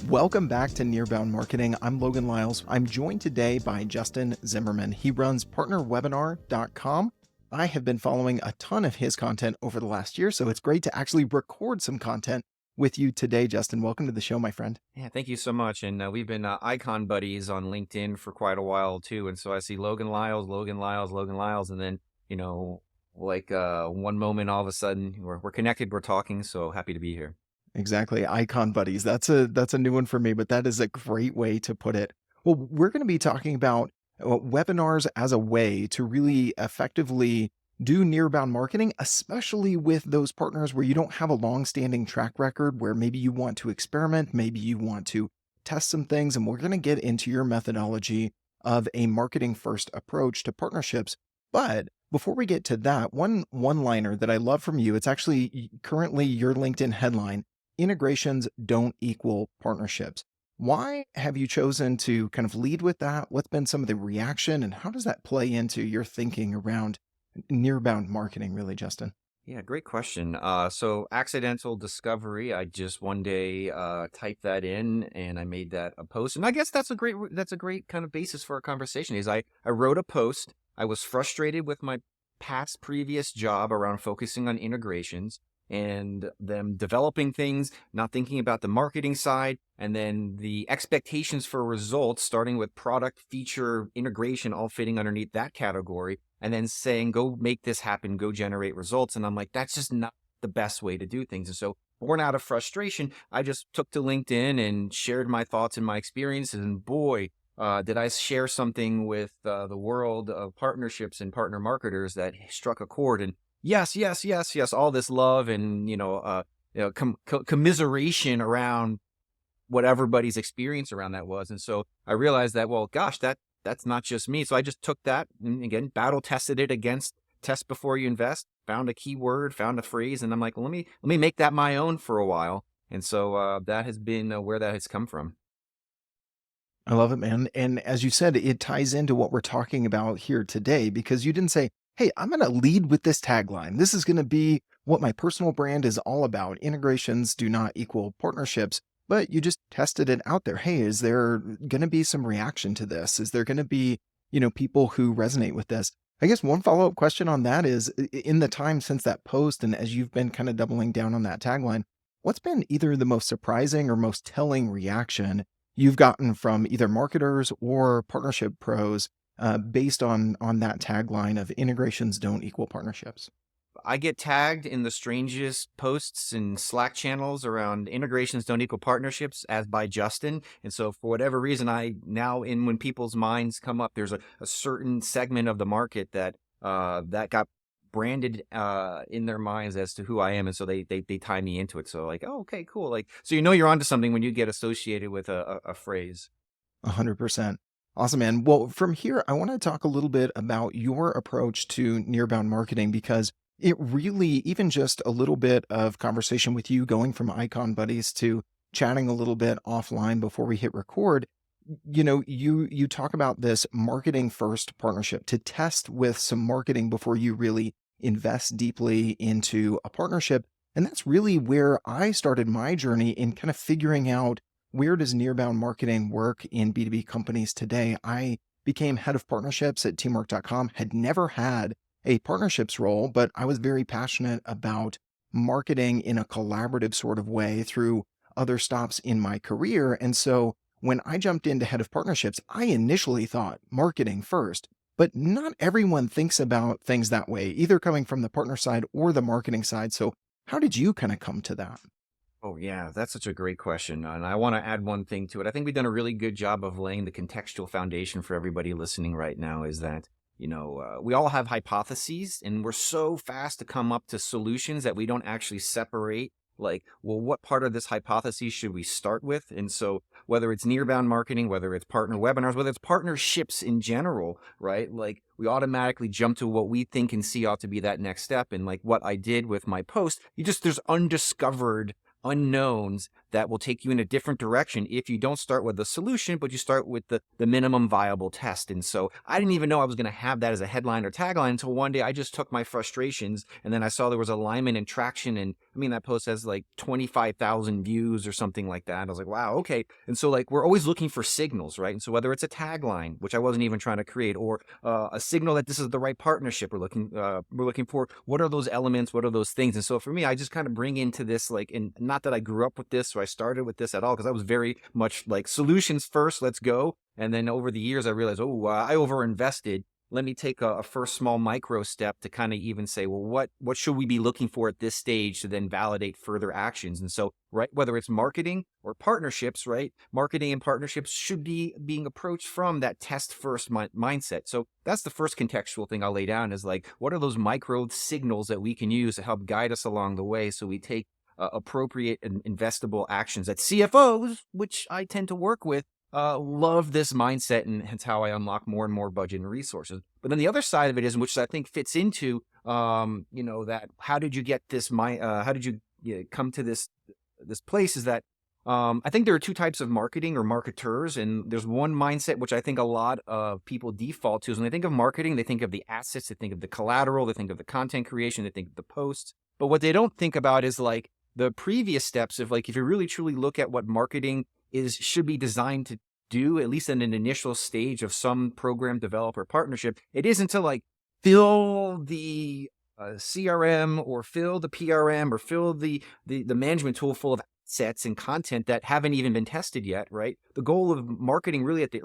Welcome back to Nearbound Marketing. I'm Logan Lyles. I'm joined today by Justin Zimmerman. He runs partnerwebinar.com. I have been following a ton of his content over the last year, so it's great to actually record some content with you today, Justin. Welcome to the show, my friend. Yeah, thank you so much. And we've been icon buddies on LinkedIn for quite a while too. And so I see Logan Lyles, Logan Lyles, Logan Lyles, and then one moment all of a sudden we're connected, we're talking. So happy to be here. Exactly. Icon buddies. That's a new one for me, but that is a great way to put it. Well, we're going to be talking about webinars as a way to really effectively do nearbound marketing, especially with those partners where you don't have a long-standing track record, where maybe you want to experiment, maybe you want to test some things, and we're going to get into your methodology of a marketing first approach to partnerships. But before we get to that, one-liner that I love from you, it's actually currently your LinkedIn headline: integrations don't equal partnerships. Why have you chosen to kind of lead with that? What's been some of the reaction, and how does that play into your thinking around nearbound marketing, really, Justin? Yeah, great question. So accidental discovery. I just one day typed that in and I made that a post. And I guess that's a great kind of basis for a conversation. I wrote a post. I was frustrated with my previous job around focusing on integrations and them developing things, not thinking about the marketing side, and then the expectations for results, starting with product, feature, integration, all fitting underneath that category, and then saying, go make this happen, go generate results. And I'm like, that's just not the best way to do things. And so, born out of frustration, I just took to LinkedIn and shared my thoughts and my experiences. And boy, did I share something with the world of partnerships and partner marketers that struck a chord. And yes, yes, yes, yes, all this love and commiseration around what everybody's experience around that was. And so I realized that, well, gosh, that's not just me. So I just took that and again, battle tested it against test before you invest, found a keyword, found a phrase, and I'm like, well, let me make that my own for a while. And so that has been where that has come from. I love it, man. And as you said, it ties into what we're talking about here today, because you didn't say, hey, I'm going to lead with this tagline. This is going to be what my personal brand is all about. Integrations do not equal partnerships, but you just tested it out there. Hey, is there going to be some reaction to this? Is there going to be, people who resonate with this? I guess one follow-up question on that is, in the time since that post, and as you've been kind of doubling down on that tagline, what's been either the most surprising or most telling reaction you've gotten from either marketers or partnership pros, based on that tagline of integrations don't equal partnerships? I get tagged in the strangest posts and Slack channels around integrations don't equal partnerships as by Justin. And so for whatever reason, I now in when people's minds come up, there's a certain segment of the market that got branded in their minds as to who I am. And so they tie me into it. So like, oh, okay, cool. Like, so you're onto something when you get associated with a phrase. 100%. Awesome, man. Well, from here, I want to talk a little bit about your approach to nearbound marketing, because it really, even just a little bit of conversation with you, going from icon buddies to chatting a little bit offline before we hit record, you talk about this marketing first partnership to test with some marketing before you really invest deeply into a partnership. And that's really where I started my journey in kind of figuring out, where does nearbound marketing work in B2B companies today. I became head of partnerships at teamwork.com, had never had a partnerships role, but I was very passionate about marketing in a collaborative sort of way through other stops in my career. And so when I jumped into head of partnerships, I initially thought marketing first, but not everyone thinks about things that way, either coming from the partner side or the marketing side. So how did you kind of come to that? Oh, yeah, that's such a great question. And I want to add one thing to it. I think we've done a really good job of laying the contextual foundation for everybody listening right now is that, we all have hypotheses and we're so fast to come up to solutions that we don't actually separate. Like, well, what part of this hypothesis should we start with? And so whether it's nearbound marketing, whether it's partner webinars, whether it's partnerships in general, right? Like we automatically jump to what we think and see ought to be that next step. And like what I did with my post, there's undiscovered unknowns that will take you in a different direction if you don't start with the solution, but you start with the minimum viable test. And so I didn't even know I was going to have that as a headline or tagline until one day I just took my frustrations, and then I saw there was alignment and traction. And I mean, that post has like 25,000 views or something like that. I was like, wow, okay. And so like, we're always looking for signals, right? And so whether it's a tagline, which I wasn't even trying to create, or a signal that this is the right partnership we're looking for, what are those elements? What are those things? And so for me, I just kind of bring into this, like, and not that I grew up with this or I started with this at all, because I was very much like solutions first, let's go. And then over the years, I realized, I overinvested. Let me take a first small micro step to kind of even say, well, what should we be looking for at this stage to then validate further actions? And so, right, whether it's marketing or partnerships, right, marketing and partnerships should be being approached from that test first mindset. So that's the first contextual thing I'll lay down, is like, what are those micro signals that we can use to help guide us along the way, so we take appropriate and investable actions that CFOs, which I tend to work with, love this mindset, and hence how I unlock more and more budget and resources. But then the other side of it is, which I think fits into, that how did you get this how did you come to this place, is that I think there are two types of marketing or marketers, and there's one mindset which I think a lot of people default to, is when they think of marketing, they think of the assets, they think of the collateral, they think of the content creation, they think of the posts. But what they don't think about is like the previous steps of, like, if you really truly look at what marketing should be designed to do, at least in an initial stage of some program developer partnership, it isn't to like fill the CRM or fill the PRM or fill the management tool full of assets and content that haven't even been tested yet, right? The goal of marketing really at the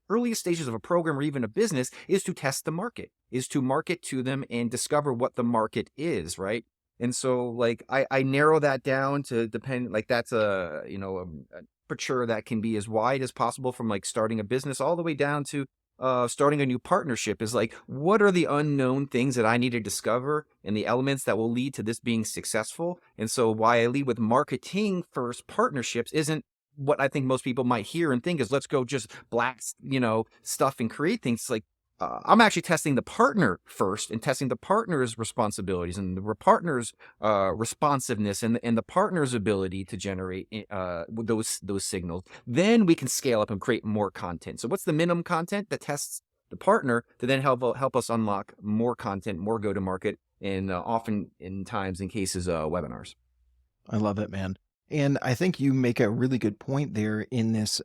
earliest stages of a program or even a business is to test the market, is to market to them and discover what the market is, right? And so like I narrow that down to depend, like that's a aperture that can be as wide as possible, from like starting a business all the way down to starting a new partnership, is like, what are the unknown things that I need to discover and the elements that will lead to this being successful? And so why I lead with marketing first partnerships isn't what I think most people might hear and think is, let's go just blast, stuff and create things. It's like, I'm actually testing the partner first, and testing the partner's responsibilities and the partner's responsiveness, and the partner's ability to generate those signals. Then we can scale up and create more content. So what's the minimum content that tests the partner to then help us unlock more content, more go-to-market, and often in times, in cases, webinars. I love it, man. And I think you make a really good point there in this,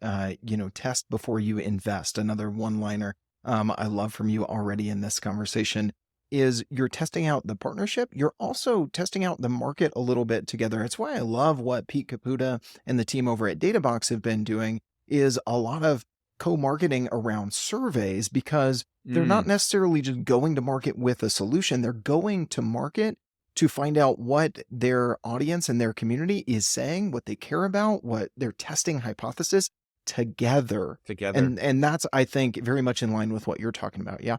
test before you invest. Another one-liner I love from you already in this conversation is, you're testing out the partnership. You're also testing out the market a little bit together. It's why I love what Pete Caputa and the team over at DataBox have been doing, is a lot of co-marketing around surveys, because they're not necessarily just going to market with a solution. They're going to market to find out what their audience and their community is saying, what they care about, what they're testing hypothesis together. Together. And that's, I think, very much in line with what you're talking about. Yeah.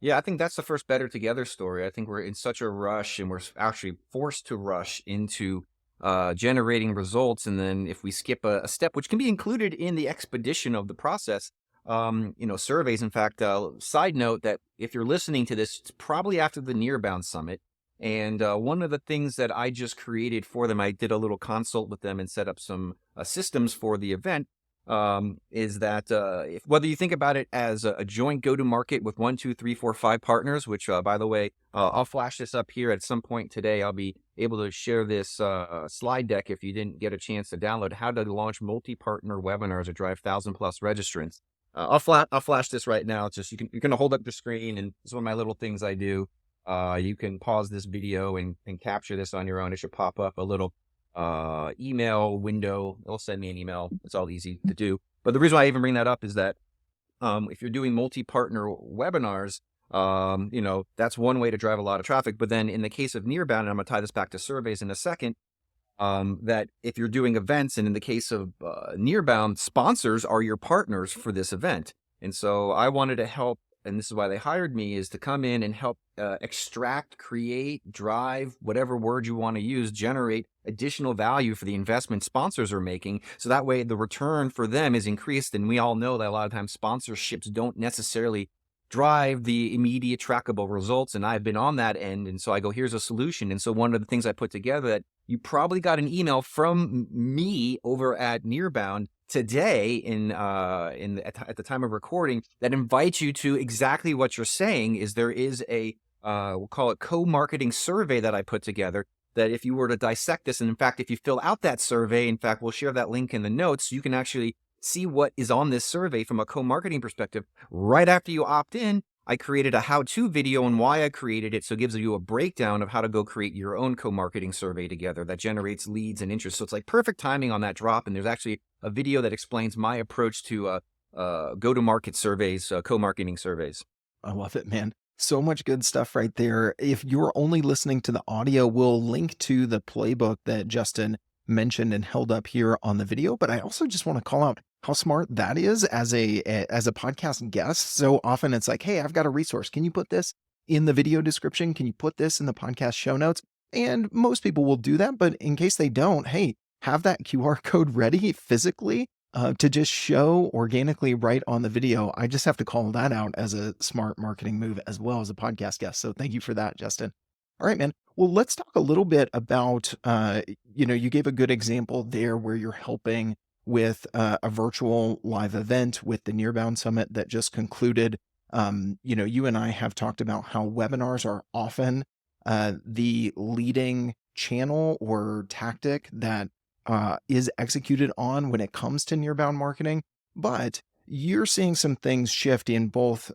Yeah, I think that's the first Better Together story. I think we're in such a rush, and we're actually forced to rush into generating results. And then if we skip a step, which can be included in the expedition of the process, surveys. In fact, side note that if you're listening to this, it's probably after the Nearbound Summit. And one of the things that I just created for them, I did a little consult with them and set up some systems for the event. Is that whether you think about it as a joint go-to-market with 1, 2, 3, 4, 5 partners, which, by the way, I'll flash this up here at some point today. I'll be able to share this slide deck if you didn't get a chance to download, how to launch multi-partner webinars to drive 1,000+ registrants. I'll flash this right now. It's just, you're going to hold up the screen, and it's one of my little things I do. You can pause this video and capture this on your own. It should pop up a little email window. It'll send me an email. It's all easy to do. But the reason why I even bring that up is that if you're doing multi-partner webinars, that's one way to drive a lot of traffic. But then in the case of Nearbound, and I'm going to tie this back to surveys in a second, that if you're doing events, and in the case of Nearbound, sponsors are your partners for this event. And so I wanted to help, and this is why they hired me, is to come in and help extract, create, drive, whatever word you want to use, generate additional value for the investment sponsors are making. So that way the return for them is increased. And we all know that a lot of times sponsorships don't necessarily drive the immediate trackable results. And I've been on that end. And so I go, here's a solution. And so one of the things I put together that you probably got an email from me over at Nearbound today at the time of recording that invites you to exactly what you're saying. Is there is a we'll call it co-marketing survey that I put together, that if you were to dissect this, and in fact, if you fill out that survey, in fact, we'll share that link in the notes, you can actually see what is on this survey from a co-marketing perspective. Right after you opt in, I created a how-to video on why I created it. So it gives you a breakdown of how to go create your own co-marketing survey together that generates leads and interest. So it's like perfect timing on that drop. And there's actually a video that explains my approach to go-to-market surveys, co-marketing surveys. I love it, man. So much good stuff right there. If you're only listening to the audio, we'll link to the playbook that Justin mentioned and held up here on the video. But I also just want to call out how smart that is as a podcast guest. So often it's like, hey, I've got a resource. Can you put this in the video description? Can you put this in the podcast show notes? And most people will do that. But in case they don't, hey, have that QR code ready physically to just show organically right on the video. I just have to call that out as a smart marketing move as well as a podcast guest. So thank you for that, Justin. All right, man. Well, let's talk a little bit about, you gave a good example there where you're helping with a virtual live event with the Nearbound Summit that just concluded. You and I have talked about how webinars are often the leading channel or tactic that is executed on when it comes to Nearbound marketing. But you're seeing some things shift in both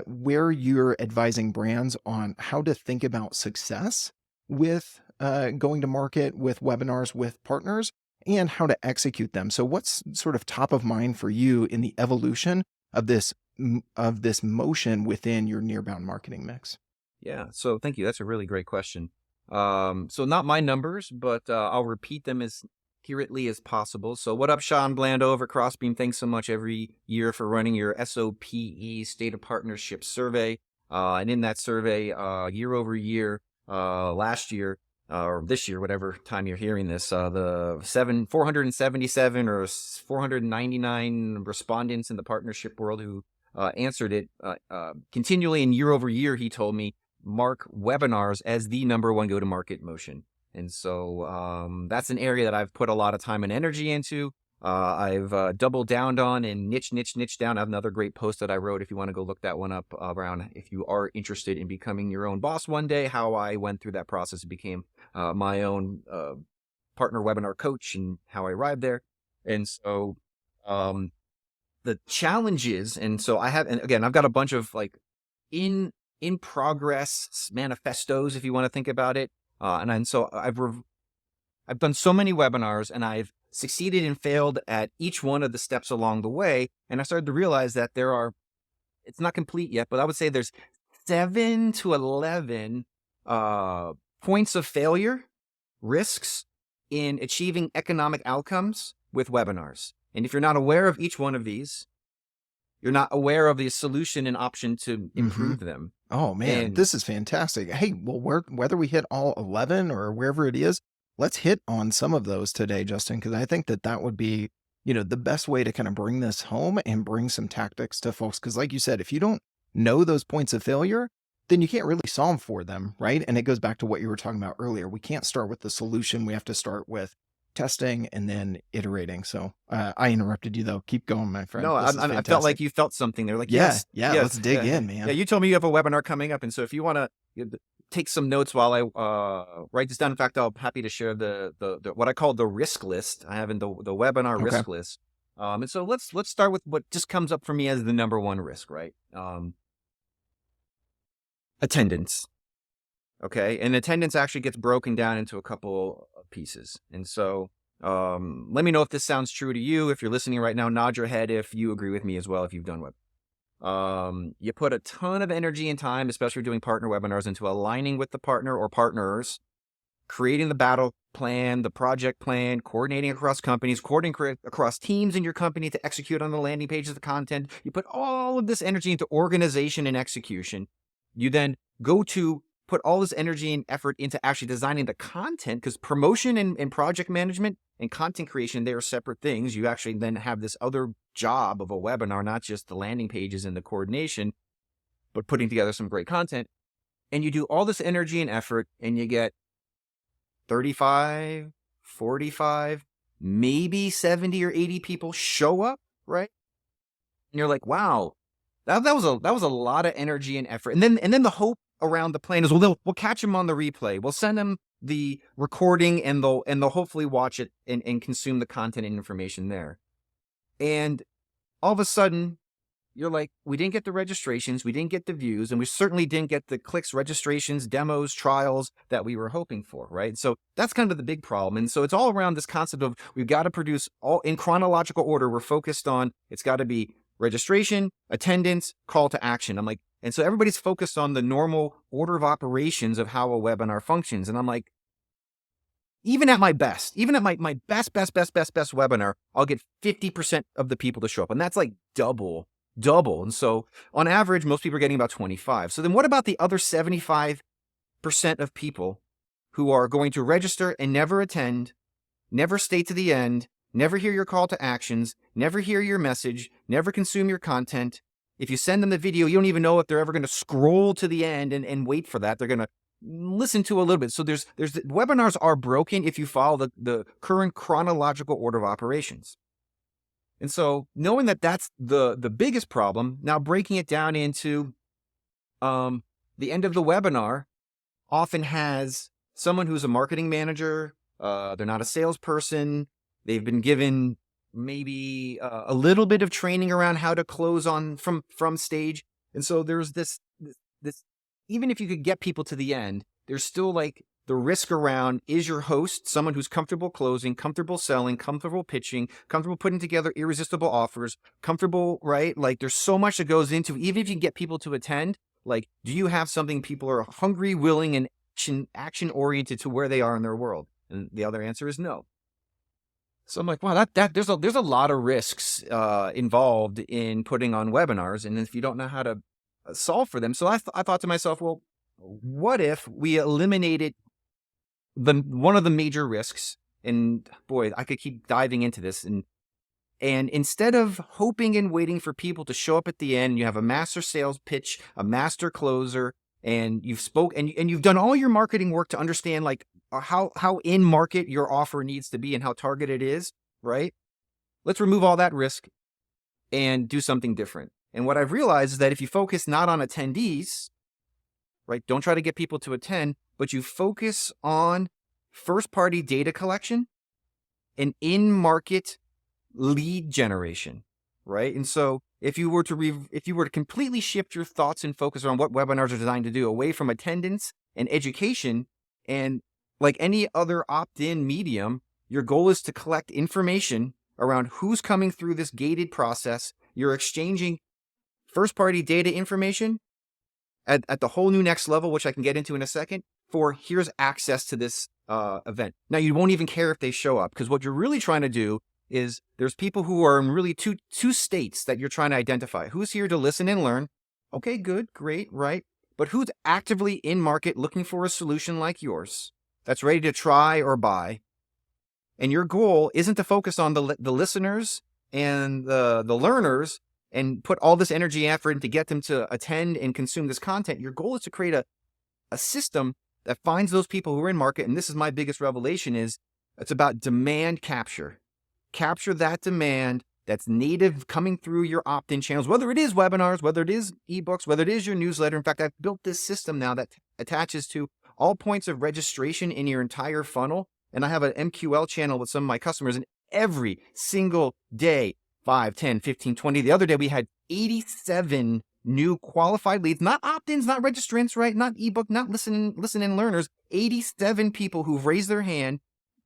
where you're advising brands on how to think about success with going to market with webinars with partners and how to execute them. So what's sort of top of mind for you in the evolution of this motion within your Nearbound marketing mix? Yeah. So thank you. That's a really great question. So not my numbers, but I'll repeat them as accurately as possible. So what up, Sean Blando over at Crossbeam? Thanks so much every year for running your SOPE State of Partnership survey. And in that survey, year over year, last year, or this year, whatever time you're hearing this, the 477 or 499 respondents in the partnership world who answered it continually, and year over year, he told me, mark webinars as the #1 go-to-market motion. And so that's an area that I've put a lot of time and energy into. I've doubled down on and niche down. I have another great post that I wrote if you want to go look that one up around if you are interested in becoming your own boss one day, how I went through that process and became my own partner webinar coach and how I arrived there. And so the challenges, and so and again, I've got a bunch of like in progress manifestos, if you want to think about it. And so I've done so many webinars and I've succeeded and failed at each one of the steps along the way. And I started to realize that it's not complete yet, but I would say there's 7 to 11 points of failure, risks in achieving economic outcomes with webinars. And if you're not aware of each one of these, you're not aware of the solution and option to improve them. Oh man, this is fantastic. Hey, well, whether we hit all 11 or wherever it is, let's hit on some of those today, Justin, because I think that would be, the best way to kind of bring this home and bring some tactics to folks. Because like you said, if you don't know those points of failure, then you can't really solve for them, right? And it goes back to what you were talking about earlier. We can't start with the solution. We have to start with testing and then iterating. So I interrupted you though. Keep going, my friend. No, I felt like you felt something there. Like, yes, yes, let's dig in, man. Yeah, you told me you have a webinar coming up. And so if you want to take some notes while I write this down. In fact, I'm happy to share the what I call the risk list. I have in the webinar risk list. And so let's start with what just comes up for me as the #1 risk, right? Attendance. Okay. And attendance actually gets broken down into a couple of pieces. And so let me know if this sounds true to you. If you're listening right now, nod your head if you agree with me as well, if you've done web. You put a ton of energy and time, especially doing partner webinars, into aligning with the partner or partners, creating the battle plan, the project plan, coordinating across companies, coordinating across teams in your company to execute on the landing pages, the content. You put all of this energy into organization and execution. You then go to put all this energy and effort into actually designing the content, because promotion and project management and content creation, they are separate things. You actually then have this other job of a webinar, not just the landing pages and the coordination, but putting together some great content. And you do all this energy and effort and you get 35, 45, maybe 70 or 80 people show up, right? And you're like, wow, that was a lot of energy and effort. And then the hope around the plan is, well, we'll catch them on the replay. We'll send them the recording, and they'll hopefully watch it and consume the content and information there. And all of a sudden, you're like, we didn't get the registrations, we didn't get the views, and we certainly didn't get the clicks, registrations, demos, trials that we were hoping for, right? So that's kind of the big problem. And so it's all around this concept of we've got to produce all in chronological order. We're focused on, it's got to be registration, attendance, call to action. I'm like, and so everybody's focused on the normal order of operations of how a webinar functions. And I'm like, even at my best, even at my best webinar, I'll get 50% of the people to show up. And that's like double. And so on average, most people are getting about 25. So then what about the other 75% of people who are going to register and never attend, never stay to the end, never hear your call to actions, never hear your message, never consume your content? If you send them the video, you don't even know if they're ever going to scroll to the end and wait for that. They're going to listen to a little bit. So webinars are broken if you follow the current chronological order of operations. And so knowing that that's the biggest problem, now breaking it down into the end of the webinar often has someone who's a marketing manager. They're not a salesperson. They've been given maybe a little bit of training around how to close on from stage. And so there's this, even if you could get people to the end, there's still like the risk around, is your host someone who's comfortable closing, comfortable selling, comfortable pitching, comfortable putting together irresistible offers, comfortable, right? Like there's so much that goes into, even if you can get people to attend, like, do you have something people are hungry, willing, and action oriented to where they are in their world? And the other answer is no. So I'm like, wow, there's a lot of risks involved in putting on webinars. And if you don't know how to solve for them. So I thought to myself, well, what if we eliminated one of the major risks? And boy, I could keep diving into this. And instead of hoping and waiting for people to show up at the end, you have a master sales pitch, a master closer, and you've done all your marketing work to understand like how in market your offer needs to be and how targeted it is, right? Let's remove all that risk and do something different. And what I've realized is that if you focus not on attendees, right? Don't try to get people to attend, but you focus on first-party data collection and in-market lead generation, right? And so if you were to completely shift your thoughts and focus on what webinars are designed to do away from attendance and education, and like any other opt-in medium, your goal is to collect information around who's coming through this gated process. You're exchanging first-party data information at the whole new next level, which I can get into in a second, for here's access to this event. Now, you won't even care if they show up, because what you're really trying to do is there's people who are in really two states that you're trying to identify. Who's here to listen and learn? Okay, good, great, right? But who's actively in market looking for a solution like yours that's ready to try or buy? And your goal isn't to focus on the listeners and the learners and put all this energy and effort to get them to attend and consume this content. Your goal is to create a system that finds those people who are in market. And this is my biggest revelation, is it's about demand capture. Capture that demand that's native coming through your opt-in channels, whether it is webinars, whether it is ebooks, whether it is your newsletter. In fact, I've built this system now that attaches to all points of registration in your entire funnel. And I have an MQL channel with some of my customers, and every single day, 5, 10, 15, 20. The other day we had 87 new qualified leads, not opt-ins, not registrants, right? Not ebook, not listen and learners. 87 people who've raised their hand.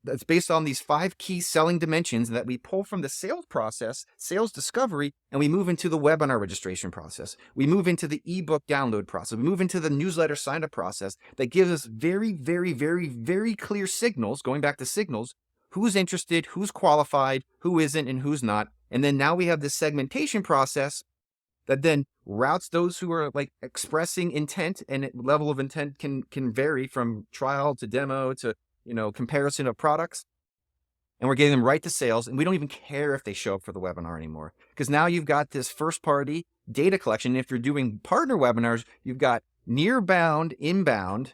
That's based on these 5 key selling dimensions that we pull from the sales process, sales discovery, and we move into the webinar registration process. We move into the ebook download process. We move into the newsletter sign-up process that gives us very, very, very, very clear signals, going back to signals, who's interested, who's qualified, who isn't, and who's not. And then now we have this segmentation process that then routes those who are like expressing intent, and level of intent can vary from trial to demo to comparison of products. And we're getting them right to sales. And we don't even care if they show up for the webinar anymore, because now you've got this first party data collection. And if you're doing partner webinars, you've got Nearbound, inbound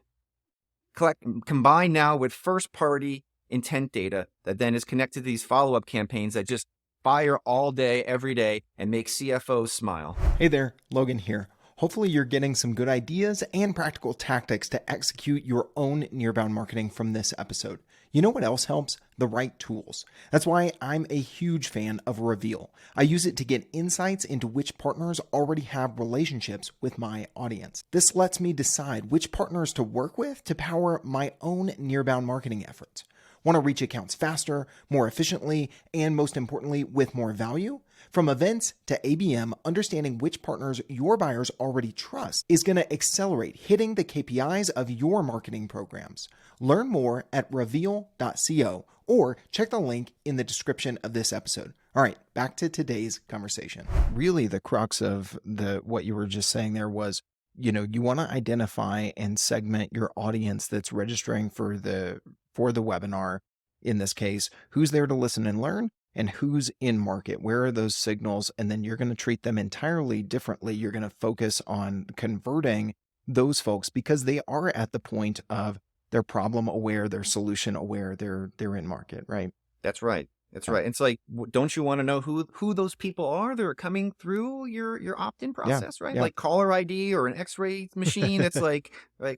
combined now with first party intent data that then is connected to these follow-up campaigns that just fire all day, every day, and make CFOs smile. Hey there, Logan here. Hopefully, you're getting some good ideas and practical tactics to execute your own nearbound marketing from this episode. You know what else helps? The right tools. That's why I'm a huge fan of Reveal. I use it to get insights into which partners already have relationships with my audience. This lets me decide which partners to work with to power my own nearbound marketing efforts. Want to reach accounts faster, more efficiently, and most importantly, with more value? From events to ABM, understanding which partners your buyers already trust is going to accelerate hitting the KPIs of your marketing programs. Learn more at reveal.co or check the link in the description of this episode. All right, back to today's conversation. Really, the crux of what you were just saying there was, you want to identify and segment your audience that's registering for the webinar. In this case, who's there to listen and learn and who's in market. Where are those signals? And then you're going to treat them entirely differently. You're going to focus on converting those folks because they are at the point of they're problem aware, they're solution aware, they're in market, right? That's right. That's right. It's like, don't you want to know who those people are that are coming through your opt-in process, right? Yeah. Like caller ID or an X-ray machine. It's like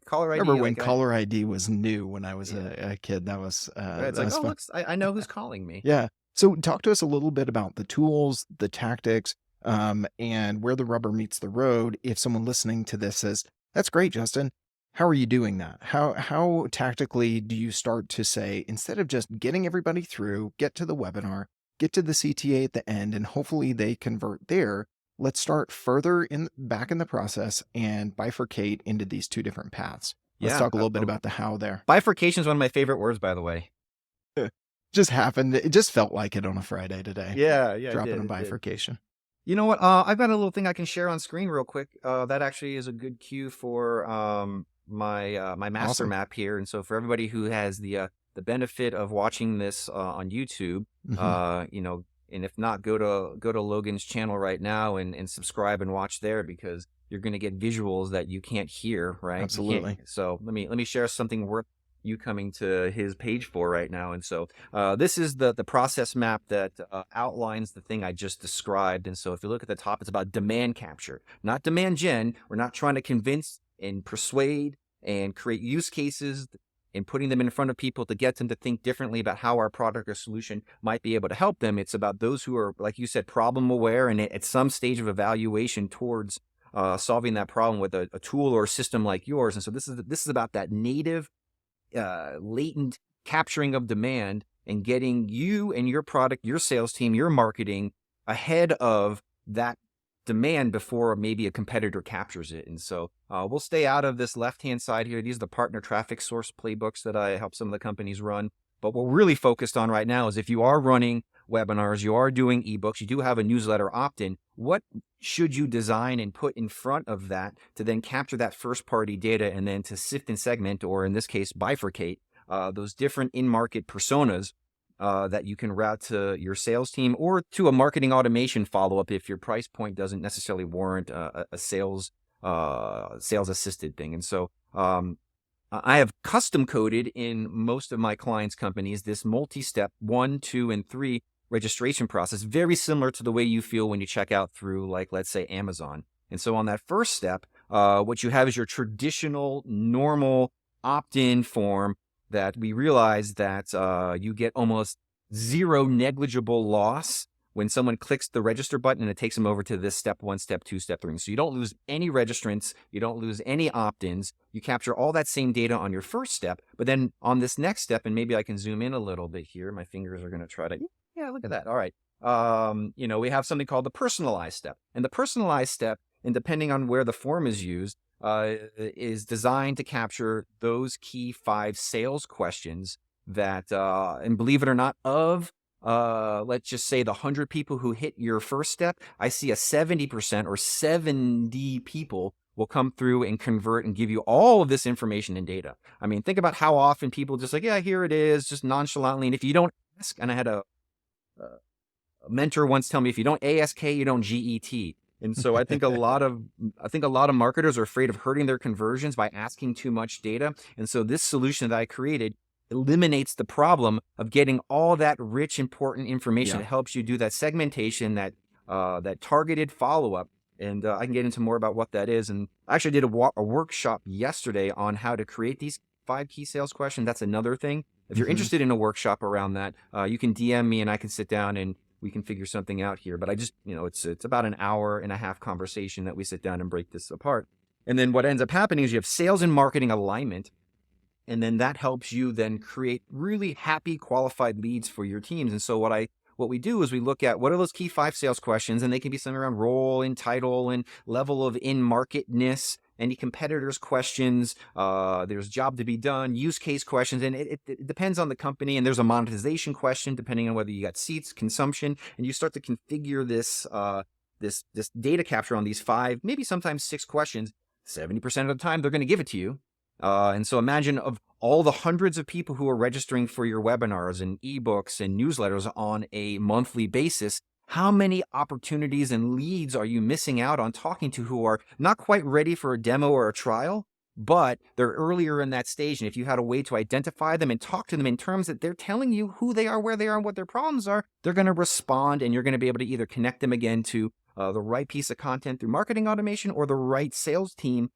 caller ID. Remember when caller ID was new when I was a kid? That was it's that like, was fun. look, I know who's calling me. Yeah. So talk to us a little bit about the tools, the tactics, and where the rubber meets the road. If someone listening to this says, "That's great, Justin," how are you doing that? How tactically do you start to say, instead of just getting everybody through, get to the webinar, get to the CTA at the end, and hopefully they convert there? Let's start further back in the process and bifurcate into these two different paths. Let's talk a little bit about the how there. Bifurcation is one of my favorite words, by the way. Just happened. It just felt like it on a Friday today. Yeah. Dropping a bifurcation. You know what? I've got a little thing I can share on screen real quick. That actually is a good cue for my master map here. And so for everybody who has the benefit of watching this on YouTube, and if not, go to Logan's channel right now and subscribe and watch there, because you're going to get visuals that you can't hear, right? Absolutely. So let me share something worth you coming to his page for right now. And so this is the process map that outlines the thing I just described. And so if you look at the top, it's about demand capture, not demand gen. We're not trying to convince and persuade and create use cases and putting them in front of people to get them to think differently about how our product or solution might be able to help them. It's about those who are, like you said, problem aware and at some stage of evaluation towards solving that problem with a tool or a system like yours. And so this is about that native latent capturing of demand and getting you and your product, your sales team, your marketing ahead of that demand before maybe a competitor captures it. And so we'll stay out of this left-hand side here. These are the partner traffic source playbooks that I help some of the companies run. But what we're really focused on right now is if you are running webinars, you are doing ebooks, you do have a newsletter opt-in, what should you design and put in front of that to then capture that first-party data and then to sift and segment, or in this case, bifurcate those different in-market personas that you can route to your sales team or to a marketing automation follow-up if your price point doesn't necessarily warrant a sales assisted thing. And so I have custom coded in most of my clients' companies this multi-step 1, 2, and 3 registration process, very similar to the way you feel when you check out through, like, let's say, Amazon. And so on that first step, what you have is your traditional, normal opt-in form that we realize that you get almost zero negligible loss when someone clicks the register button and it takes them over to this step 1, step 2, step 3. So you don't lose any registrants, you don't lose any opt-ins, you capture all that same data on your first step, but then on this next step, and maybe I can zoom in a little bit here, my fingers are gonna try to, yeah, look at that, all right. We have something called the personalized step. And the personalized step, and depending on where the form is used, is designed to capture those key 5 sales questions that, and believe it or not, let's just say the 100 people who hit your first step, I see a 70% or 70 people will come through and convert and give you all of this information and data. I mean, think about how often people just like, yeah, here it is, just nonchalantly. And if you don't ask, and I had a mentor once tell me, if you don't ASK, you don't GET. And so I think a lot of marketers are afraid of hurting their conversions by asking too much data. And so this solution that I created eliminates the problem of getting all that rich, important information Yeah. that helps you do that segmentation, that targeted follow-up. And I can get into more about what that is. And I actually did a workshop yesterday on how to create these 5 key sales questions. That's another thing. If you're Mhm. interested in a workshop around that, you can DM me and I can sit down and we can figure something out here. But I just, it's about an hour and a half conversation that we sit down and break this apart. And then what ends up happening is you have sales and marketing alignment. And then that helps you then create really happy, qualified leads for your teams. And so what we do is we look at what are those key 5 sales questions, and they can be something around role and title and level of in-marketness, any competitors questions, there's job to be done, use case questions, and it depends on the company. And there's a monetization question depending on whether you got seats, consumption, and you start to configure this data capture on these 5, maybe sometimes 6 questions. 70% of the time, they're going to give it to you. And so imagine of all the hundreds of people who are registering for your webinars and ebooks and newsletters on a monthly basis, how many opportunities and leads are you missing out on talking to who are not quite ready for a demo or a trial, but they're earlier in that stage? And if you had a way to identify them and talk to them in terms that they're telling you who they are, where they are, and what their problems are, they're going to respond, and you're going to be able to either connect them again to the right piece of content through marketing automation or the right sales team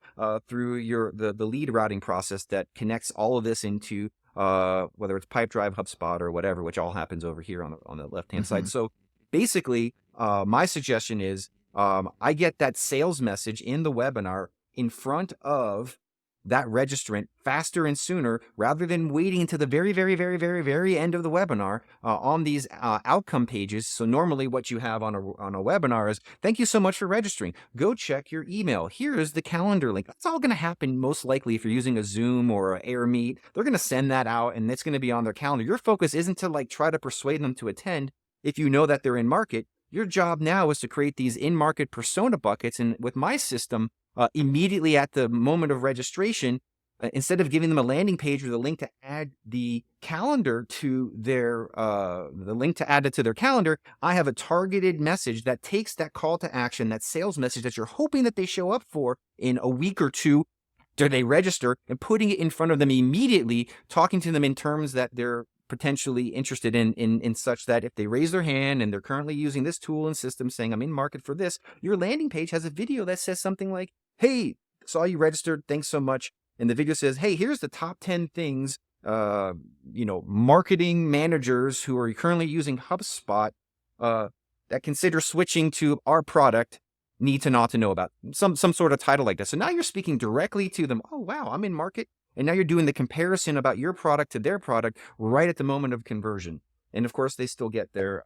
through the lead routing process that connects all of this into whether it's Pipedrive, HubSpot, or whatever, which all happens over here on the left-hand side. Mhm. So basically, my suggestion is I get that sales message in the webinar in front of that registrant faster and sooner rather than waiting until the very, very, very, very, very end of the webinar on these outcome pages. So normally what you have on a webinar is, thank you so much for registering. Go check your email. Here is the calendar link. That's all going to happen most likely if you're using a Zoom or an Air Meet. They're going to send that out and it's going to be on their calendar. Your focus isn't to like try to persuade them to attend. If you know that they're in market, your job now is to create these in-market persona buckets. And with my system, immediately at the moment of registration, instead of giving them a landing page with a link to add the calendar to the link to add it to their calendar, I have a targeted message that takes that call to action, that sales message that you're hoping that they show up for in a week or two. Do they register, and putting it in front of them immediately, talking to them in terms that they're potentially interested in such that if they raise their hand and they're currently using this tool and system saying, I'm in market for this, your landing page has a video that says something like, hey, saw you registered, thanks so much. And the video says, hey, here's the top 10 things, marketing managers who are currently using HubSpot that consider switching to our product need to not to know about. Some sort of title like this. So now you're speaking directly to them. Oh, wow, I'm in market. And now you're doing the comparison about your product to their product right at the moment of conversion. And of course, they still get their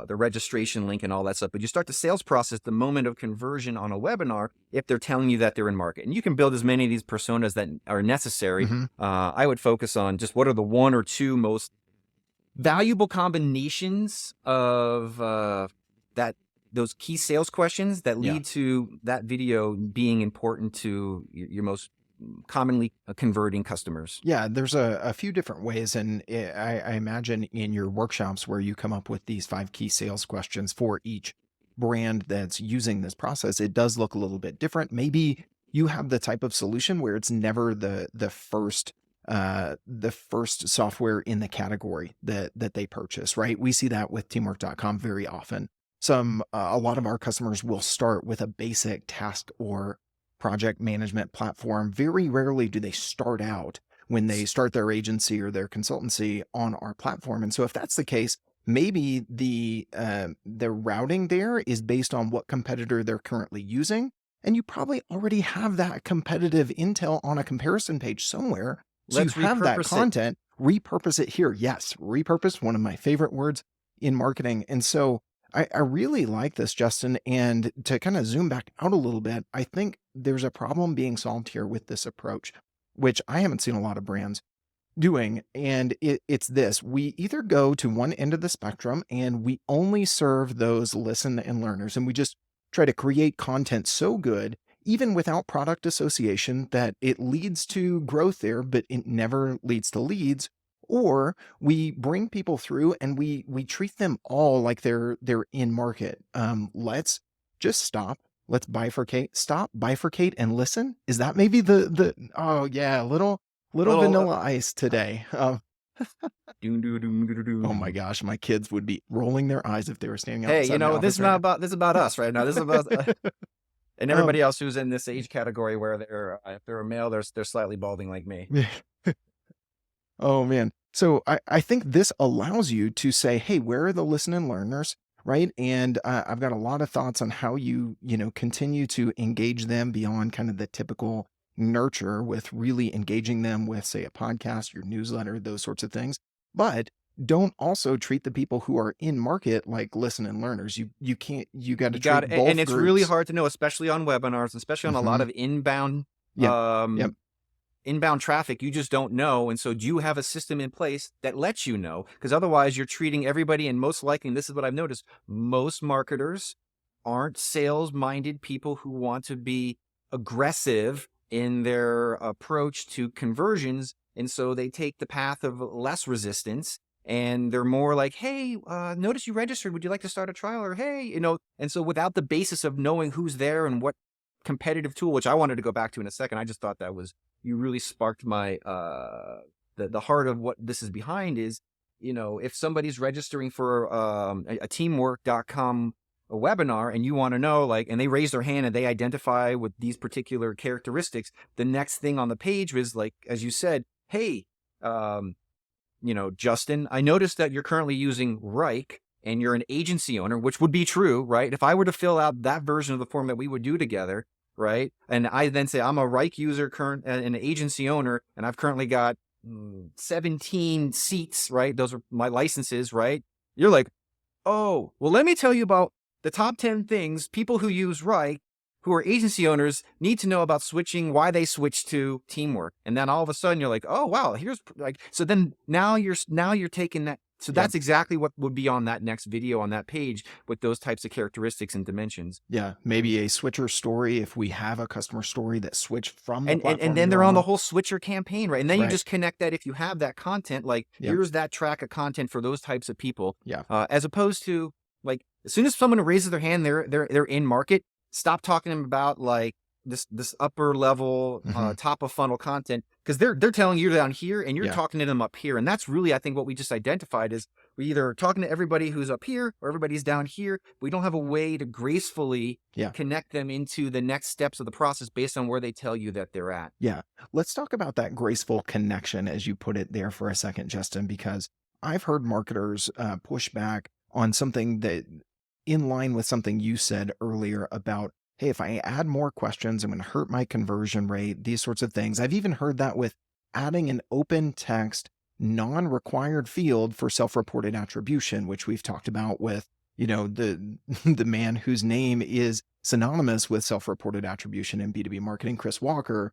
registration link and all that stuff. But you start the sales process the moment of conversion on a webinar if they're telling you that they're in market. And you can build as many of these personas that are necessary. Mhm. I would focus on just what are the 1 or 2 most valuable combinations of those key sales questions that Yeah. lead to that video being important to your most commonly converting customers. Yeah, there's a few different ways, and I imagine in your workshops where you come up with these 5 key sales questions for each brand that's using this process, it does look a little bit different. Maybe you have the type of solution where it's never the first software in the category that they purchase, right? We see that with teamwork.com very often. A lot of our customers will start with a basic task or project management platform. Very rarely do they start out when they start their agency or their consultancy on our platform. And so if that's the case, maybe the routing there is based on what competitor they're currently using. And you probably already have that competitive intel on a comparison page somewhere. So you Let's have that repurpose it. content, repurpose it here. Yes, repurpose, one of my favorite words in marketing. And so I really like this, Justin. And to kind of zoom back out a little bit, I think there's a problem being solved here with this approach, which I haven't seen a lot of brands doing. And it's this: we either go to one end of the spectrum and we only serve those listen and learners, and we just try to create content so good, even without product association, that it leads to growth there, but it never leads to leads. Or we bring people through and we treat them all like they're in market. Let's just stop. Let's bifurcate. Stop, bifurcate, and listen. Is that maybe the oh yeah, little Little vanilla ice today. doom, doom, doom, doom, Oh my doom. gosh, my kids would be rolling their eyes if they were standing Hey, outside my this office is right not now. about this is about us right now. This is about and Um, everybody else who's in this age category where they're if they're a male, they're slightly balding like me. oh man. So I think this allows you to say, hey, where are the listen and learners? Right. And I've got a lot of thoughts on how continue to engage them beyond kind of the typical nurture with really engaging them with, say, a podcast, your newsletter, those sorts of things. But don't also treat the people who are in market like listen and learners. You can't, you got to You got treat it, and both it's really groups. hard to know, especially on webinars, especially on a lot Hmm. of inbound Yep. Yep. um inbound traffic. You just don't know, and so do you have a system in place that lets you know? Because otherwise you're treating everybody, and most likely, and this is what I've noticed, most marketers aren't sales minded people who want to be aggressive in their approach to conversions, and so they take the path of less resistance, and they're more like, hey, notice you registered, would you like to start a trial? Or hey, and so without the basis of knowing who's there and what competitive tool, which I wanted to go back to in a second, I just thought that was, you really sparked my the heart of what this is behind is, if somebody's registering for a teamwork.com a webinar, and you want to know, like, and they raise their hand and they identify with these particular characteristics, the next thing on the page was like, as you said, hey, um, Justin, I noticed that you're currently using Reich and you're an agency owner, which would be true, right? If I were to fill out that version of the form that we would do together, right? And I then say I'm a Reich user, current an agency owner, and I've currently got 17 seats, right? Those are my licenses, right? You're like, oh, well, let me tell you about the top 10 things people who use Reich, who are agency owners, need to know about switching, why they switch to Teamwork. And then all of a sudden you're like, oh, wow, here's like, so then now you're taking that. So Yep. that's exactly what would be on that next video on that page with those types of characteristics and dimensions. Yeah. Maybe a switcher story if we have a customer story that switched from the And platform then you're they're on the on. whole switcher campaign, right? And then you Right. just connect that, if you have that content, like Yep. here's that track of content for those types of people, Yeah. as opposed to, like, as soon as someone raises their hand, they're in market. Stop talking to them about like this upper level, Hmm. top of funnel content, because they're telling you down here and you're Yeah. talking to them up here, and that's really, I think, what we just identified is we either talking to everybody who's up here or everybody's down here. We don't have a way to gracefully Yeah. connect them into the next steps of the process based on where they tell you that they're at. Yeah. Let's talk about that graceful connection, as you put it there for a second, Justin, because I've heard marketers push back on something that, in line with something you said earlier about, hey, if I add more questions, I'm going to hurt my conversion rate, these sorts of things. I've even heard that with adding an open text, non required field for self reported attribution, which we've talked about with, the, the man whose name is synonymous with self reported attribution in B2B marketing, Chris Walker,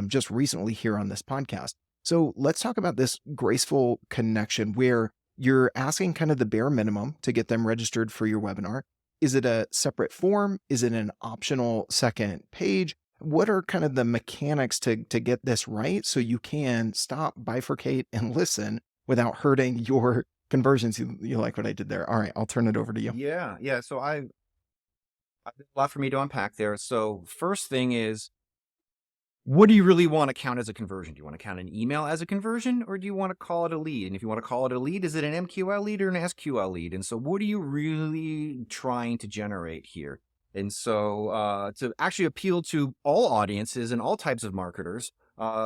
just recently here on this podcast. So let's talk about this graceful connection where you're asking kind of the bare minimum to get them registered for your webinar. Is it a separate form? Is it an optional second page? What are kind of the mechanics to get this right so you can stop, bifurcate, and listen without hurting your conversions? You like what I did there? All right, I'll turn it over to you. Yeah, yeah. So there's a lot for me to unpack there. So first thing is, what do you really want to count as a conversion? Do you want to count an email as a conversion, or do you want to call it a lead? And if you want to call it a lead, is it an MQL lead or an SQL lead? And so what are you really trying to generate here? And so to actually appeal to all audiences and all types of marketers,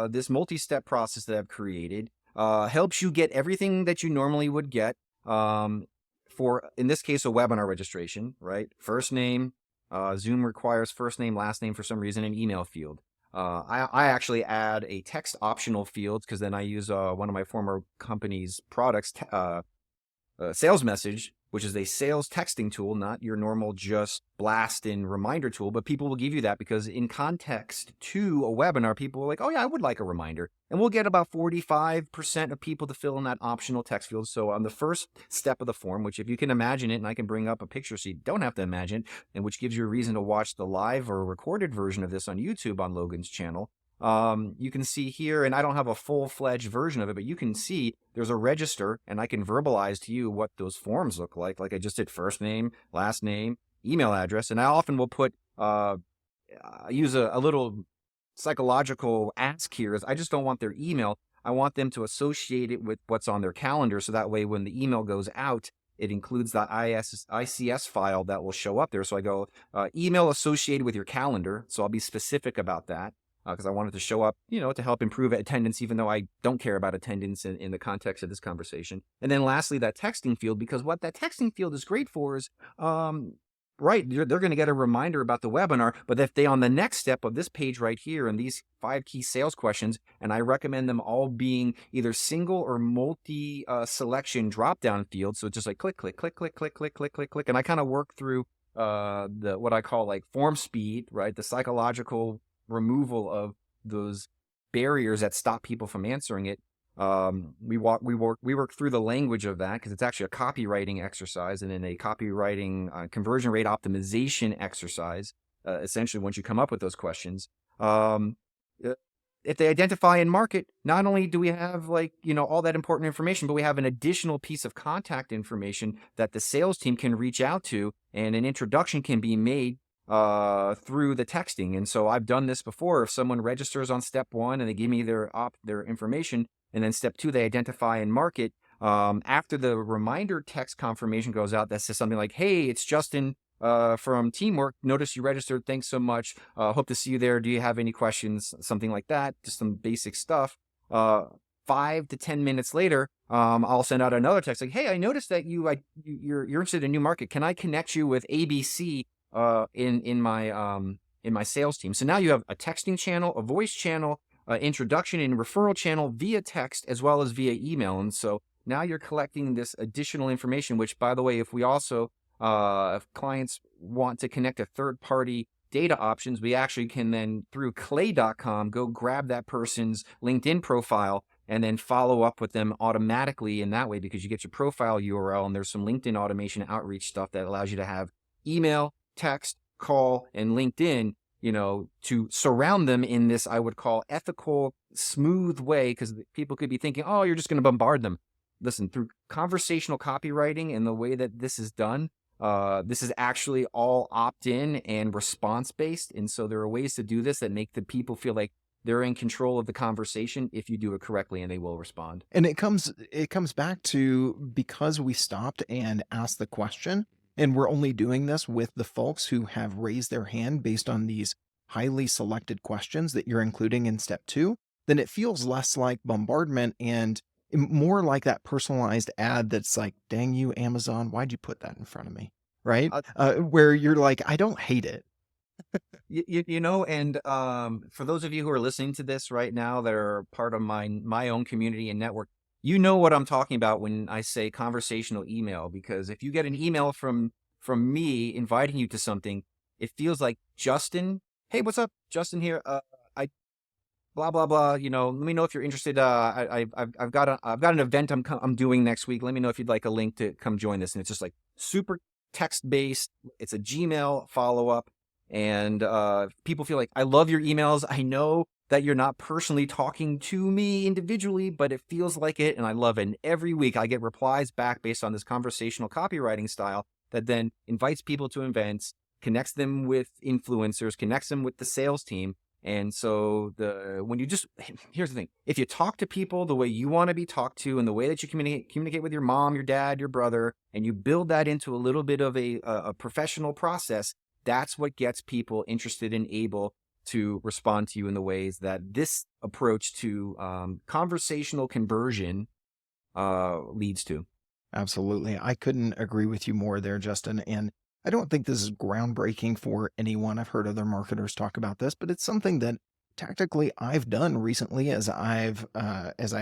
this multi-step process that I've created helps you get everything that you normally would get for, in this case, a webinar registration, right? First name, Zoom requires first name, last name for some reason, an email field. I actually add a text optional field because then I use one of my former company's products, sales message, which is a sales texting tool, not your normal just blast in reminder tool, but people will give you that because in context to a webinar, people are like, oh yeah, I would like a reminder. And we'll get about 45% of people to fill in that optional text field. So on the first step of the form, which if you can imagine it, and I can bring up a picture so you don't have to imagine it, and which gives you a reason to watch the live or recorded version of this on YouTube on Logan's channel. You can see here, and I don't have a full-fledged version of it, but you can see there's a register, and I can verbalize to you what those forms look like. Like I just did first name, last name, email address. And I often will put, use a little psychological ask here is I just don't want their email. I want them to associate it with what's on their calendar. So that way, when the email goes out, it includes the ICS file that will show up there. So I go, email associated with your calendar. So I'll be specific about that because I want it to show up, to help improve attendance, even though I don't care about attendance in the context of this conversation. And then lastly, that texting field, because what that texting field is great for is, right, they're going to get a reminder about the webinar, but if they on the next step of this page right here and these 5 key sales questions, and I recommend them all being either single or multi selection drop down fields. So it's just like click, click, click, click, click, click, click, click, click. And I kind of work through the what I call like form speed, right? The psychological removal of those barriers that stop people from answering it. We work through the language of that because it's actually a copywriting exercise, and then a copywriting conversion rate optimization exercise. Essentially, once you come up with those questions, if they identify and market, not only do we have all that important information, but we have an additional piece of contact information that the sales team can reach out to, and an introduction can be made through the texting. And so I've done this before. If someone registers on step 1 and they give me their information, and then step 2, they identify and market. After the reminder text confirmation goes out, that says something like, "Hey, it's Justin from Teamwork. Notice you registered. Thanks so much. Hope to see you there. Do you have any questions?" Something like that. Just some basic stuff. 5 to 10 minutes later, I'll send out another text like, "Hey, I noticed that you're interested in new market. Can I connect you with ABC in my sales team?" So now you have a texting channel, a voice channel, introduction and referral channel via text as well as via email. And so now you're collecting this additional information, which, by the way, if we also, if clients want to connect to third-party data options, we actually can then, through clay.com, go grab that person's LinkedIn profile and then follow up with them automatically in that way, because you get your profile URL and there's some LinkedIn automation outreach stuff that allows you to have email, text, call, and LinkedIn, to surround them in this, I would call, ethical, smooth way, because people could be thinking, oh, you're just going to bombard them. Listen, through conversational copywriting and the way that this is done, this is actually all opt-in and response-based. And so there are ways to do this that make the people feel like they're in control of the conversation if you do it correctly, and they will respond. And it comes back to, because we stopped and asked the question, and we're only doing this with the folks who have raised their hand based on these highly selected questions that you're including in step 2, then it feels less like bombardment and more like that personalized ad that's like, "Dang you, Amazon, why'd you put that in front of me?" Right? Uh, Where you're like, "I don't hate it." and for those of you who are listening to this right now that are part of my own community and network, you know what I'm talking about when I say conversational email. Because if you get an email from me inviting you to something, it feels like, "Justin, hey, what's up? Justin here. I blah blah blah. Let me know if you're interested. I've got an event I'm doing next week. Let me know if you'd like a link to come join this." And it's just like super text based. It's a Gmail follow up, and people feel like, "I love your emails. I know that you're not personally talking to me individually, but it feels like it, and I love it." And every week I get replies back based on this conversational copywriting style that then invites people to events, connects them with influencers, connects them with the sales team. And so here's the thing: if you talk to people the way you want to be talked to, and the way that you communicate with your mom, your dad, your brother, and you build that into a little bit of a professional process, that's what gets people interested and able to respond to you in the ways that this approach to conversational conversion leads to. Absolutely. I couldn't agree with you more there, Justin. And I don't think this is groundbreaking for anyone. I've heard other marketers talk about this, but it's something that tactically I've done recently as I've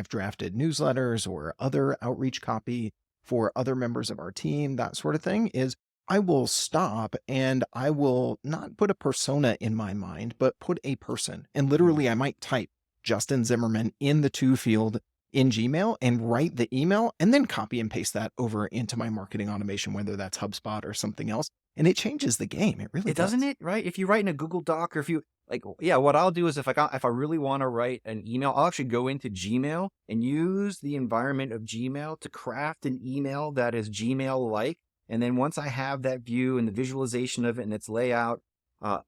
drafted newsletters or other outreach copy for other members of our team, that sort of thing, is I will stop and I will not put a persona in my mind, but put a person. And Mm. literally I might type Justin Zimmerman in the to field in Gmail and write the email and then copy and paste that over into my marketing automation, whether that's HubSpot or something else. And it changes the game. It really It doesn't does. it, right? If you write in a Google Doc, or if you like, yeah, what I'll do is if I really want to write an email, I'll actually go into Gmail and use the environment of Gmail to craft an email that is Gmail like. And then once I have that view and the visualization of it and its layout,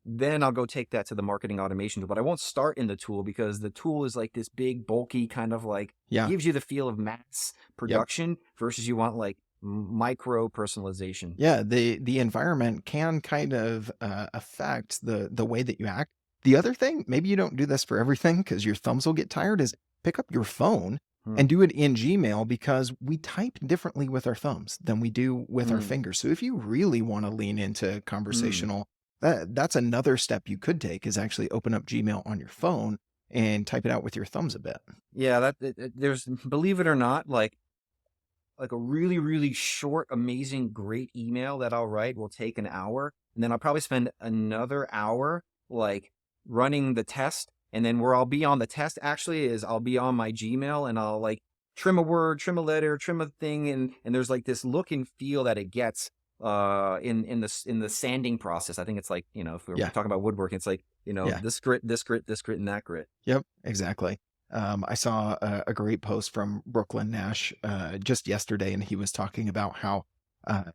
then I'll go take that to the marketing automation tool. But I won't start in the tool because the tool is like this big, bulky kind of like, Yeah. gives you the feel of mass Yep. production versus you want like micro personalization. Yeah, the environment can kind of, affect the way that you act. The other thing, maybe you don't do this for everything because your thumbs will get tired, is pick up your phone Hmm. and do it in Gmail because we type differently with our thumbs than we do with our Hmm. fingers. So if you really wanna lean into Hmm. conversational, that's another step you could take is actually open up Gmail on your phone and type it out with your thumbs a bit. Yeah, there's, believe it or not, like a really, really short, amazing, great email that I'll write will take an hour. And then I'll probably spend another hour like running the test. And then where I'll be on the test actually is I'll be on my Gmail and I'll like trim a word, trim a letter, trim a thing. And there's like this look and feel that it gets in the sanding process. I think it's like, if we're Yeah, talking about woodworking, it's like, yeah. this grit, this grit, this grit, and that grit. Yep, exactly. I saw a great post from Brooklyn Nash just yesterday, and he was talking about how, uh,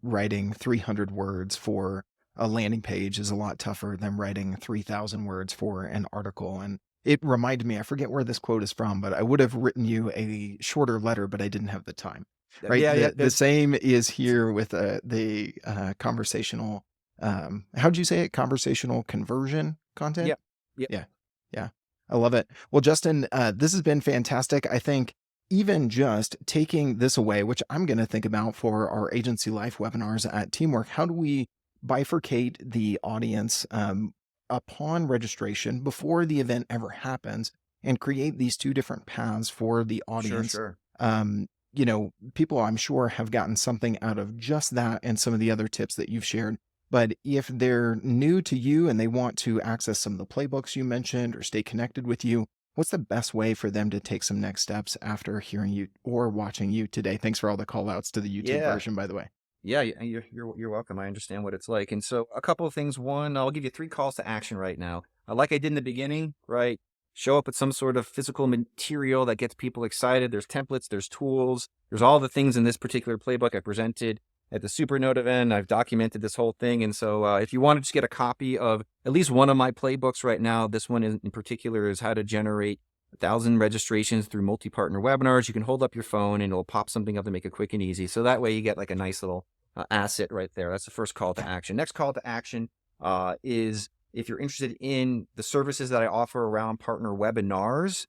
writing 300 words for a landing page is a lot tougher than writing 3,000 words for an article. And it reminded me, I forget where this quote is from, but I would have written you a shorter letter, but I didn't have the time. Right. Yeah, yeah. The same is here with the conversational. How'd you say it? Conversational conversion content. Yep. Yep. Yeah. Yeah. I love it. Well, Justin, this has been fantastic. I think even just taking this away, which I'm going to think about for our agency life webinars at Teamwork, how do we bifurcate the audience upon registration before the event ever happens and create these two different paths for the Sure, audience? sure. People I'm sure have gotten something out of just that and some of the other tips that you've shared. But if they're new to you and they want to access some of the playbooks you mentioned or stay connected with you, what's the best way for them to take some next steps after hearing you or watching you today? Thanks for all the call outs to the YouTube Yeah. version, by the way. Yeah, you're welcome. I understand what it's like. And so a couple of things. One, I'll give you 3 calls to action right now. Like I did in the beginning, right? Show up with some sort of physical material that gets people excited. There's templates, there's tools, there's all the things in this particular playbook I presented at the Supernote event. I've documented this whole thing. And so if you want to just get a copy of at least one of my playbooks right now, this one in particular is how to generate 1,000 registrations through multi-partner webinars. You can hold up your phone and it'll pop something up to make it quick and easy. So that way you get like a nice little asset right there. That's the first call to action. Next call to action is if you're interested in the services that I offer around partner webinars.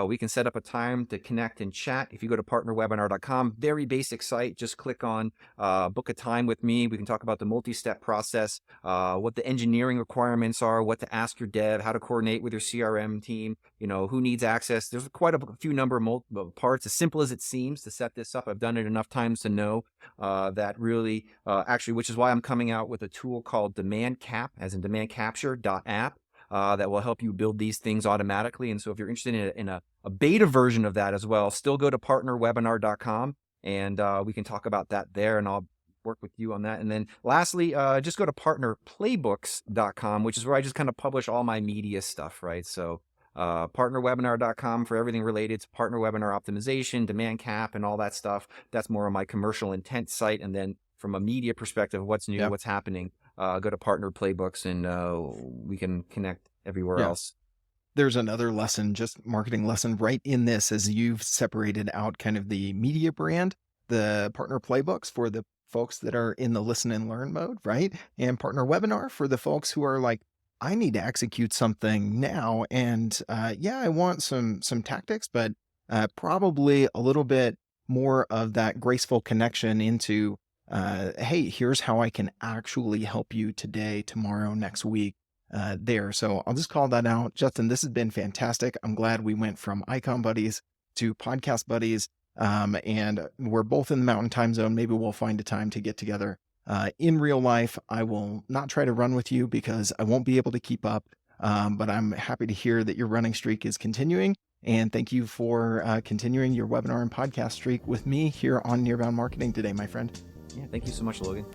We can set up a time to connect and chat. If you go to partnerwebinar.com, very basic site, just click on book a time with me. We can talk about the multi-step process, what the engineering requirements are, what to ask your dev, how to coordinate with your CRM team, who needs access. There's quite a few number of parts, as simple as it seems to set this up. I've done it enough times to know that really, actually, which is why I'm coming out with a tool called Demand Cap, as in demand capture.app. That will help you build these things automatically. And so if you're interested in a beta version of that as well, still go to partnerwebinar.com and we can talk about that there and I'll work with you on that. And then lastly, just go to partnerplaybooks.com, which is where I just kind of publish all my media stuff, right? So partnerwebinar.com for everything related to partner webinar optimization, demand cap, and all that stuff. That's more of my commercial intent site. And then from a media perspective, what's new, Yep. what's happening, go to partner playbooks and we can connect everywhere Yeah. else. There's another lesson, just marketing lesson right in this as you've separated out kind of the media brand, the partner playbooks for the folks that are in the listen and learn mode, right? And partner webinar for the folks who are like, I need to execute something now. And yeah, I want some tactics, but probably a little bit more of that graceful connection into hey, here's how I can actually help you today, tomorrow, next week there. So I'll just call that out. Justin, this has been fantastic. I'm glad we went from icon buddies to podcast buddies. And we're both in the mountain time zone. Maybe we'll find a time to get together. In real life, I will not try to run with you because I won't be able to keep up. But I'm happy to hear that your running streak is continuing. And thank you for continuing your webinar and podcast streak with me here on Nearbound Marketing today, my friend. Yeah, thank you so much, Logan.